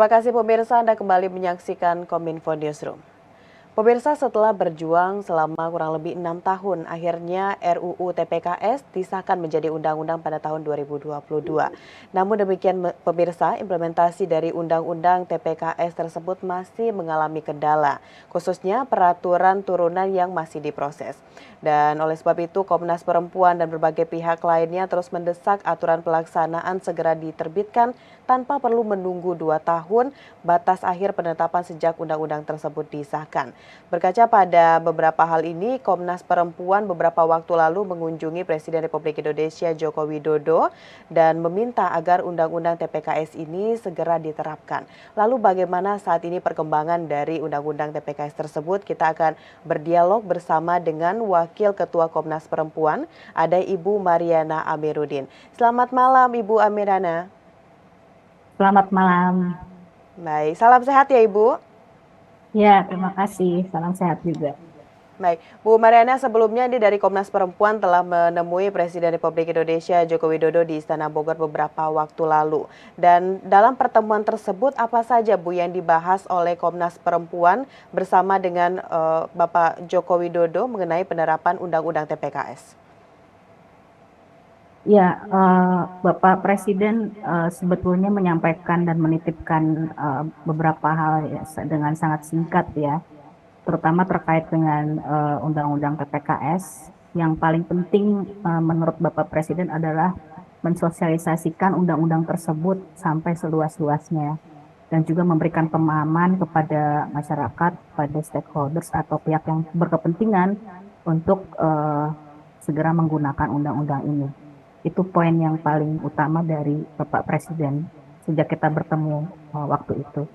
Terima kasih pemirsa, Anda kembali menyaksikan Kominfo Newsroom. Pemirsa, setelah berjuang selama kurang lebih 6 tahun, akhirnya RUU TPKS disahkan menjadi undang-undang pada tahun 2022. Namun demikian pemirsa, implementasi dari undang-undang TPKS tersebut masih mengalami kendala, khususnya peraturan turunan yang masih diproses. Dan oleh sebab itu, Komnas Perempuan dan berbagai pihak lainnya terus mendesak aturan pelaksanaan segera diterbitkan tanpa perlu menunggu 2 tahun batas akhir penetapan sejak undang-undang tersebut disahkan. Berkaca pada beberapa hal ini, Komnas Perempuan beberapa waktu lalu mengunjungi Presiden Republik Indonesia Joko Widodo dan meminta agar Undang-Undang TPKS ini segera diterapkan. Lalu bagaimana saat ini perkembangan dari Undang-Undang TPKS tersebut? Kita akan berdialog bersama dengan Wakil Ketua Komnas Perempuan, ada Ibu Mariana Amiruddin. Selamat malam Ibu Amirana. Selamat malam. Baik, salam sehat ya Ibu. Ya, terima kasih. Salam sehat juga. Baik, Bu Mariana, sebelumnya ini dari Komnas Perempuan telah menemui Presiden Republik Indonesia Joko Widodo di Istana Bogor beberapa waktu lalu. Dan dalam pertemuan tersebut apa saja Bu yang dibahas oleh Komnas Perempuan bersama dengan Bapak Joko Widodo mengenai penerapan Undang-Undang TPKS? Ya, Bapak Presiden sebetulnya menyampaikan dan menitipkan beberapa hal ya, dengan sangat singkat ya, terutama terkait dengan Undang-Undang TPKS. Yang paling penting menurut Bapak Presiden adalah mensosialisasikan undang-undang tersebut sampai seluas-luasnya dan juga memberikan pemahaman kepada masyarakat, pada stakeholders atau pihak yang berkepentingan untuk segera menggunakan undang-undang ini. Itu poin yang paling utama dari Bapak Presiden sejak kita bertemu waktu itu.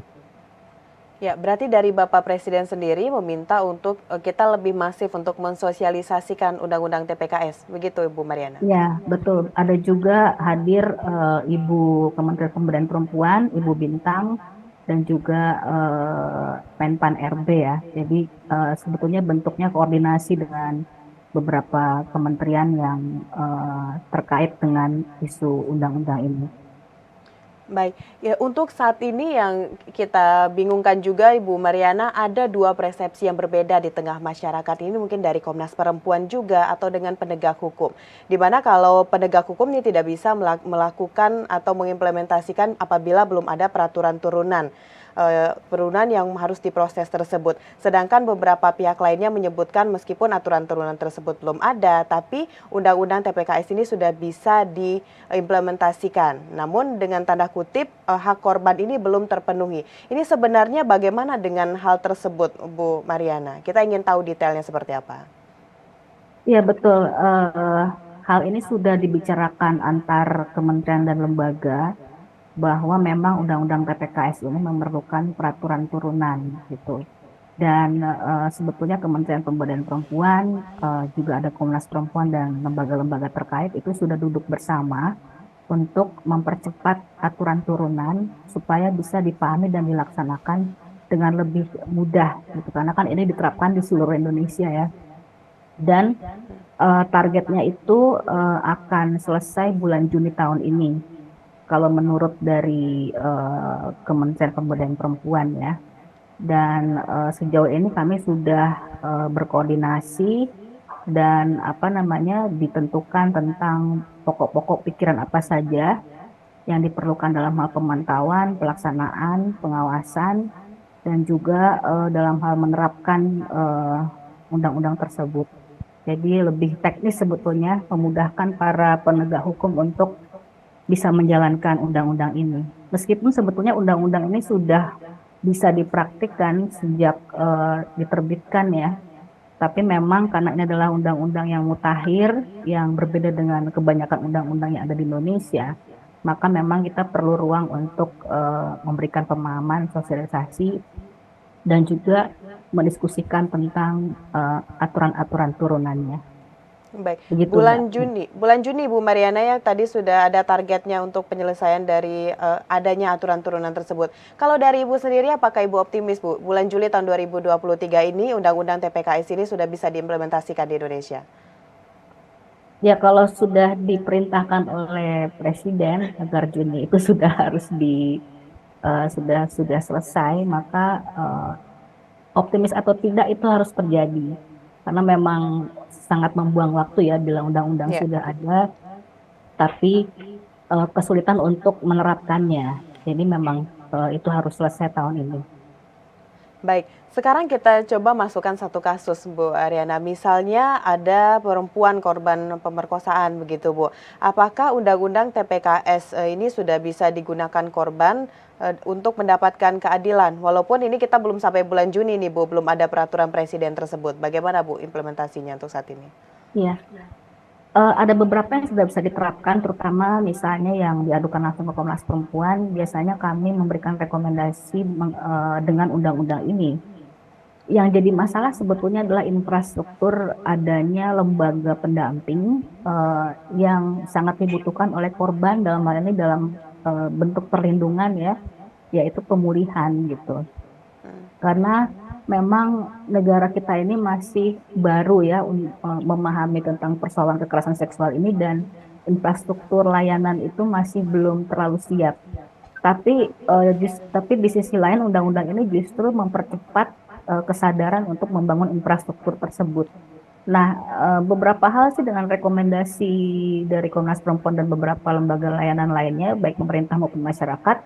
Ya, berarti dari Bapak Presiden sendiri meminta untuk kita lebih masif untuk mensosialisasikan Undang-Undang TPKS, begitu Ibu Mariana? Ya, betul. Ada juga hadir Ibu Kementerian Pemberdayaan Perempuan, Ibu Bintang, dan juga Menpan RB ya. Jadi sebetulnya bentuknya koordinasi dengan beberapa kementerian yang terkait dengan isu undang-undang ini. Baik, ya untuk saat ini yang kita bingungkan juga Ibu Mariana, ada dua persepsi yang berbeda di tengah masyarakat ini mungkin dari Komnas Perempuan juga atau dengan penegak hukum. Di mana kalau penegak hukum ini tidak bisa melakukan atau mengimplementasikan apabila belum ada peraturan turunan yang harus diproses tersebut. Sedangkan beberapa pihak lainnya menyebutkan meskipun aturan turunan tersebut belum ada, tapi Undang-Undang TPKS ini sudah bisa diimplementasikan. Namun dengan tanda kutip hak korban ini belum terpenuhi. Ini sebenarnya bagaimana dengan hal tersebut, Bu Mariana? Kita ingin tahu detailnya seperti apa. Iya betul, hal ini sudah dibicarakan antar kementerian dan lembaga bahwa memang undang-undang TPKS ini memerlukan peraturan turunan gitu. Dan sebetulnya Kementerian Pemberdayaan Perempuan, juga ada Komnas Perempuan dan lembaga-lembaga terkait itu sudah duduk bersama untuk mempercepat aturan turunan supaya bisa dipahami dan dilaksanakan dengan lebih mudah gitu. Karena kan ini diterapkan di seluruh Indonesia ya. Dan targetnya itu akan selesai bulan Juni tahun ini. Kalau menurut dari Kementerian Pemberdayaan Perempuan ya. Dan sejauh ini kami sudah berkoordinasi dan apa namanya ditentukan tentang pokok-pokok pikiran apa saja yang diperlukan dalam hal pemantauan, pelaksanaan, pengawasan, dan juga dalam hal menerapkan undang-undang tersebut. Jadi lebih teknis sebetulnya memudahkan para penegak hukum untuk bisa menjalankan undang-undang ini. Meskipun sebetulnya undang-undang ini sudah bisa dipraktikkan sejak diterbitkan ya, tapi memang karena ini adalah undang-undang yang mutakhir, yang berbeda dengan kebanyakan undang-undang yang ada di Indonesia, maka memang kita perlu ruang untuk memberikan pemahaman, sosialisasi, dan juga mendiskusikan tentang aturan-aturan turunannya. Baik, Begitu, Mbak. bulan Juni Bu Mariana ya tadi sudah ada targetnya untuk penyelesaian dari adanya aturan turunan tersebut. Kalau dari Ibu sendiri apakah Ibu optimis Bu, bulan Juli tahun 2023 ini Undang-Undang TPKS ini sudah bisa diimplementasikan di Indonesia? Ya, kalau sudah diperintahkan oleh Presiden agar Juni itu sudah harus sudah selesai, maka optimis atau tidak itu harus terjadi. Karena memang sangat membuang waktu ya bila undang-undang Ya. sudah ada, tapi kesulitan untuk menerapkannya. Jadi memang itu harus selesai tahun ini. Baik, sekarang kita coba masukkan satu kasus, Bu Ariana. Misalnya ada perempuan korban pemerkosaan begitu, Bu. Apakah Undang-Undang TPKS ini sudah bisa digunakan korban untuk mendapatkan keadilan? Walaupun ini kita belum sampai bulan Juni nih, Bu, belum ada peraturan presiden tersebut. Bagaimana, Bu, implementasinya untuk saat ini? Iya. Ada beberapa yang sudah bisa diterapkan, terutama misalnya yang diadukan langsung ke Komnas Perempuan. Biasanya kami memberikan rekomendasi dengan undang-undang ini. Yang jadi masalah sebetulnya adalah infrastruktur adanya lembaga pendamping yang sangat dibutuhkan oleh korban dalam hal ini dalam bentuk perlindungan ya, yaitu pemulihan gitu. Karena memang negara kita ini masih baru ya memahami tentang persoalan kekerasan seksual ini dan infrastruktur layanan itu masih belum terlalu siap. Tapi di sisi lain undang-undang ini justru mempercepat kesadaran untuk membangun infrastruktur tersebut. Nah, beberapa hal sih dengan rekomendasi dari Komnas Perempuan dan beberapa lembaga layanan lainnya, baik pemerintah maupun masyarakat,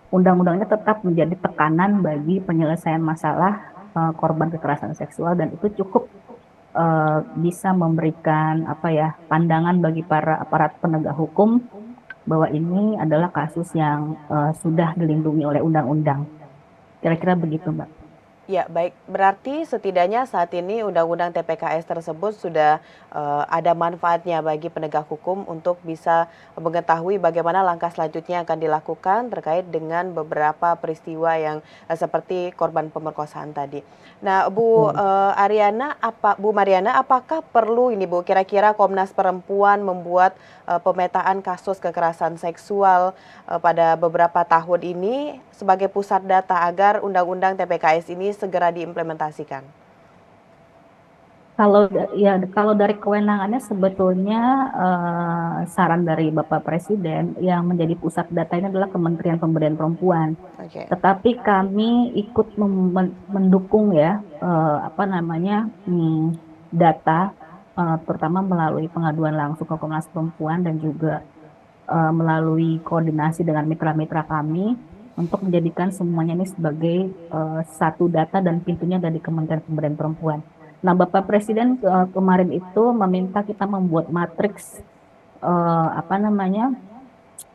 undang-undangnya tetap menjadi tekanan bagi penyelesaian masalah korban kekerasan seksual dan itu cukup bisa memberikan apa ya pandangan bagi para aparat penegak hukum bahwa ini adalah kasus yang sudah dilindungi oleh undang-undang. Kira-kira begitu, Mbak. Ya, baik. Berarti setidaknya saat ini Undang-Undang TPKS tersebut sudah ada manfaatnya bagi penegak hukum untuk bisa mengetahui bagaimana langkah selanjutnya akan dilakukan terkait dengan beberapa peristiwa yang seperti korban pemerkosaan tadi. Nah, Bu Mariana, apakah perlu ini, Bu, kira-kira Komnas Perempuan membuat pemetaan kasus kekerasan seksual pada beberapa tahun ini sebagai pusat data agar Undang-Undang TPKS ini segera diimplementasikan? Kalau dari kewenangannya sebetulnya saran dari Bapak Presiden yang menjadi pusat data ini adalah Kementerian Pemberdayaan Perempuan. Oke. Tetapi kami ikut mendukung ya data terutama melalui pengaduan langsung ke Komnas Perempuan dan juga melalui koordinasi dengan mitra-mitra kami untuk menjadikan semuanya ini sebagai satu data dan pintunya dari Kementerian Pemberdayaan Perempuan. Nah, Bapak Presiden kemarin itu meminta kita membuat matriks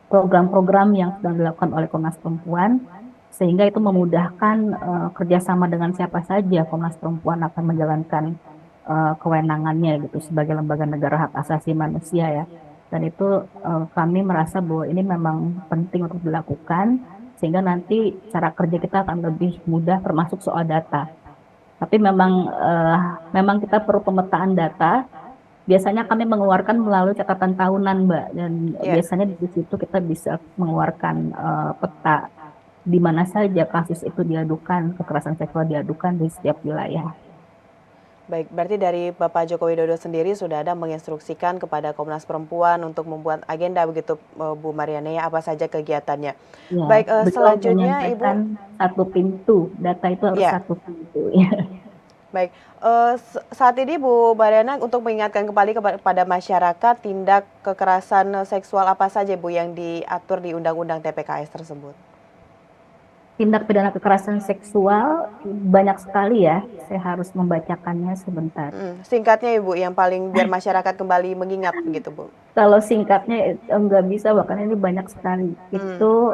program-program yang sedang dilakukan oleh Komnas Perempuan, sehingga itu memudahkan kerjasama dengan siapa saja Komnas Perempuan akan menjalankan kewenangannya gitu sebagai lembaga negara hak asasi manusia ya. Dan itu kami merasa bahwa ini memang penting untuk dilakukan, sehingga nanti cara kerja kita akan lebih mudah termasuk soal data. Tapi memang kita perlu pemetaan data. Biasanya kami mengeluarkan melalui catatan tahunan, Mbak, dan biasanya di situ kita bisa mengeluarkan peta di mana saja kasus itu diadukan, kekerasan seksual diadukan di setiap wilayah. Baik, berarti dari Bapak Joko Widodo sendiri sudah ada menginstruksikan kepada Komnas Perempuan untuk membuat agenda begitu, Bu Mariana, ya, apa saja kegiatannya. Ya, Baik, beliau selanjutnya Ibu. menyampaikan satu pintu, data itu harus satu pintu. Ya. Baik, saat ini Bu Mariana untuk mengingatkan kembali kepada masyarakat tindak kekerasan seksual apa saja Bu yang diatur di Undang-Undang TPKS tersebut? Tindak pidana kekerasan seksual banyak sekali ya, saya harus membacakannya sebentar. Singkatnya Ibu, yang paling biar masyarakat kembali mengingat begitu Bu. Kalau singkatnya enggak bisa, bahkan ini banyak sekali. Itu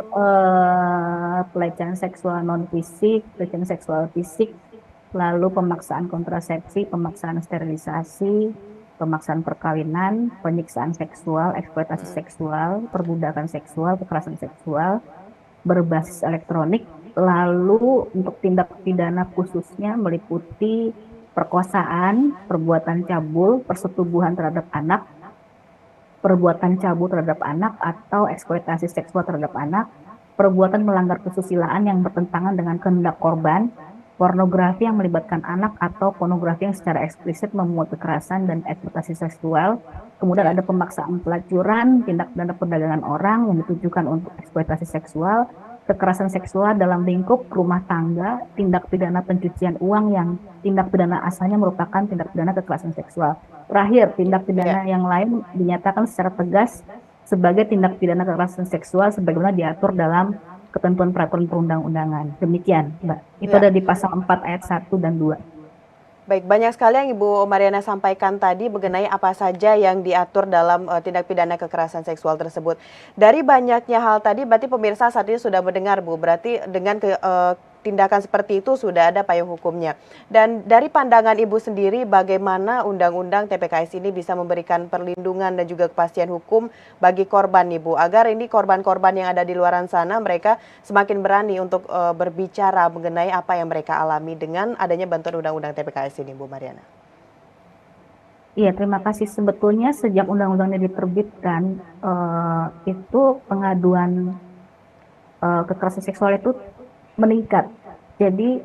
pelecehan seksual non fisik, pelecehan seksual fisik, lalu pemaksaan kontrasepsi, pemaksaan sterilisasi, pemaksaan perkawinan, penyiksaan seksual, eksploitasi seksual, perbudakan seksual, kekerasan seksual berbasis elektronik. Lalu untuk tindak pidana khususnya meliputi perkosaan, perbuatan cabul, persetubuhan terhadap anak, perbuatan cabul terhadap anak atau eksploitasi seksual terhadap anak, perbuatan melanggar kesusilaan yang bertentangan dengan kehendak korban, pornografi yang melibatkan anak atau pornografi yang secara eksplisit memuat kekerasan dan eksploitasi seksual. Kemudian ada pemaksaan pelacuran, tindak pidana perdagangan orang yang ditujukan untuk eksploitasi seksual, kekerasan seksual dalam lingkup rumah tangga, tindak pidana pencucian uang yang tindak pidana asalnya merupakan tindak pidana kekerasan seksual. Terakhir, tindak Ya, pidana yang lain dinyatakan secara tegas sebagai tindak pidana kekerasan seksual sebagaimana diatur dalam ketentuan peraturan perundang-undangan. Demikian, Mbak. Itu ya. ada di pasal 4 ayat 1 dan 2. Baik, banyak sekali yang Ibu Mariana sampaikan tadi mengenai apa saja yang diatur dalam tindak pidana kekerasan seksual tersebut. Dari banyaknya hal tadi, berarti pemirsa saat ini sudah mendengar, Bu. Berarti dengan tindakan seperti itu sudah ada payung hukumnya. Dan dari pandangan Ibu sendiri, bagaimana Undang-Undang TPKS ini bisa memberikan perlindungan dan juga kepastian hukum bagi korban, Ibu, agar ini korban-korban yang ada di luar sana mereka semakin berani untuk berbicara mengenai apa yang mereka alami dengan adanya bantuan Undang-Undang TPKS ini, Bu Mariana. Iya, terima kasih. Sebetulnya sejak undang-undangnya diterbitkan, itu pengaduan kekerasan seksual itu meningkat. Jadi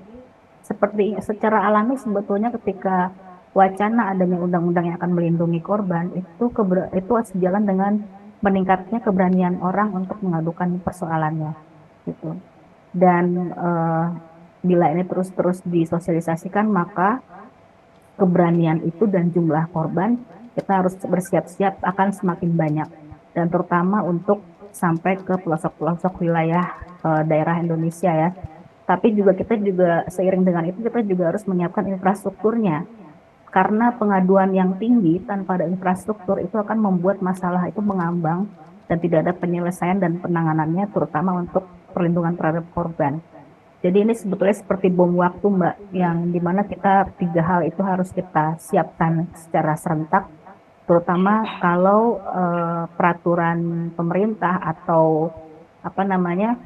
seperti secara alami sebetulnya ketika wacana adanya undang-undang yang akan melindungi korban itu sejalan dengan meningkatnya keberanian orang untuk mengadukan persoalannya gitu. Dan bila ini terus-terus disosialisasikan maka keberanian itu dan jumlah korban kita harus bersiap-siap akan semakin banyak dan terutama untuk sampai ke pelosok-pelosok wilayah daerah Indonesia ya. Tapi kita juga seiring dengan itu kita juga harus menyiapkan infrastrukturnya. Karena pengaduan yang tinggi tanpa ada infrastruktur itu akan membuat masalah itu mengambang dan tidak ada penyelesaian dan penanganannya terutama untuk perlindungan terhadap korban. Jadi ini sebetulnya seperti bom waktu Mbak, yang dimana kita 3 hal itu harus kita siapkan secara serentak, terutama kalau peraturan pemerintah atau apa namanya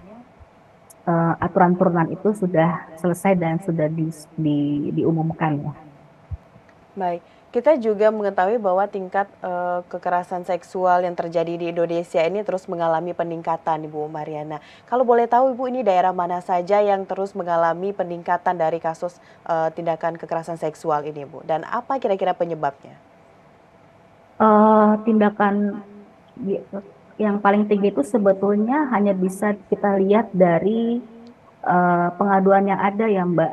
aturan turunan itu sudah selesai dan sudah diumumkan ya. Baik, kita juga mengetahui bahwa tingkat kekerasan seksual yang terjadi di Indonesia ini terus mengalami peningkatan, Ibu Mariana. Kalau boleh tahu, Ibu, ini daerah mana saja yang terus mengalami peningkatan dari kasus tindakan kekerasan seksual ini, Bu? Dan apa kira-kira penyebabnya? Tindakan yang paling tinggi itu sebetulnya hanya bisa kita lihat dari pengaduan yang ada ya Mbak.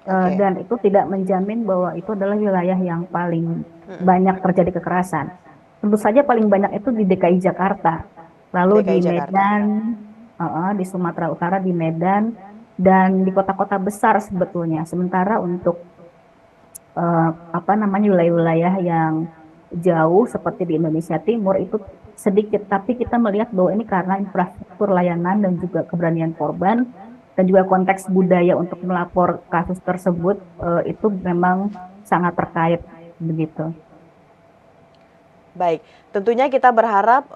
Oke. Dan itu tidak menjamin bahwa itu adalah wilayah yang paling banyak terjadi kekerasan. Tentu saja paling banyak itu di DKI Jakarta, lalu di DKI Jakarta. Medan, di Sumatera Utara, di Medan, dan di kota-kota besar sebetulnya. Sementara untuk wilayah-wilayah yang jauh seperti di Indonesia Timur itu sedikit, tapi kita melihat bahwa ini karena infrastruktur layanan dan juga keberanian korban dan juga konteks budaya untuk melapor kasus tersebut itu memang sangat terkait begitu. Baik, tentunya kita berharap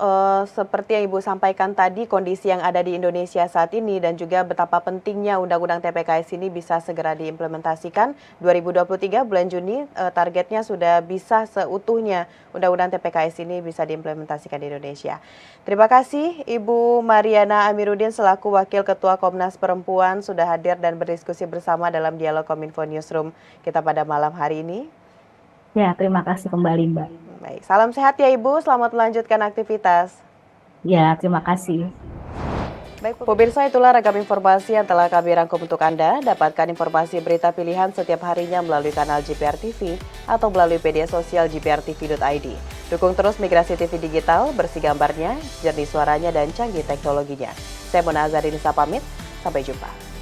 seperti yang Ibu sampaikan tadi, kondisi yang ada di Indonesia saat ini dan juga betapa pentingnya Undang-Undang TPKS ini bisa segera diimplementasikan. 2023 bulan Juni targetnya sudah bisa seutuhnya Undang-Undang TPKS ini bisa diimplementasikan di Indonesia. Terima kasih Ibu Mariana Amiruddin selaku Wakil Ketua Komnas Perempuan sudah hadir dan berdiskusi bersama dalam Dialog Kominfo Newsroom kita pada malam hari ini. Ya, terima kasih kembali Mbak. Baik, salam sehat ya Ibu, selamat melanjutkan aktivitas. Ya, terima kasih. Baik, pemirsa, itulah ragam informasi yang telah kami rangkum untuk Anda. Dapatkan informasi berita pilihan setiap harinya melalui kanal JPR TV atau melalui media sosial jprtv.id. Dukung terus Migrasi TV Digital, bersih gambarnya, jernih suaranya, dan canggih teknologinya. Saya Mona Azarinisa pamit, sampai jumpa.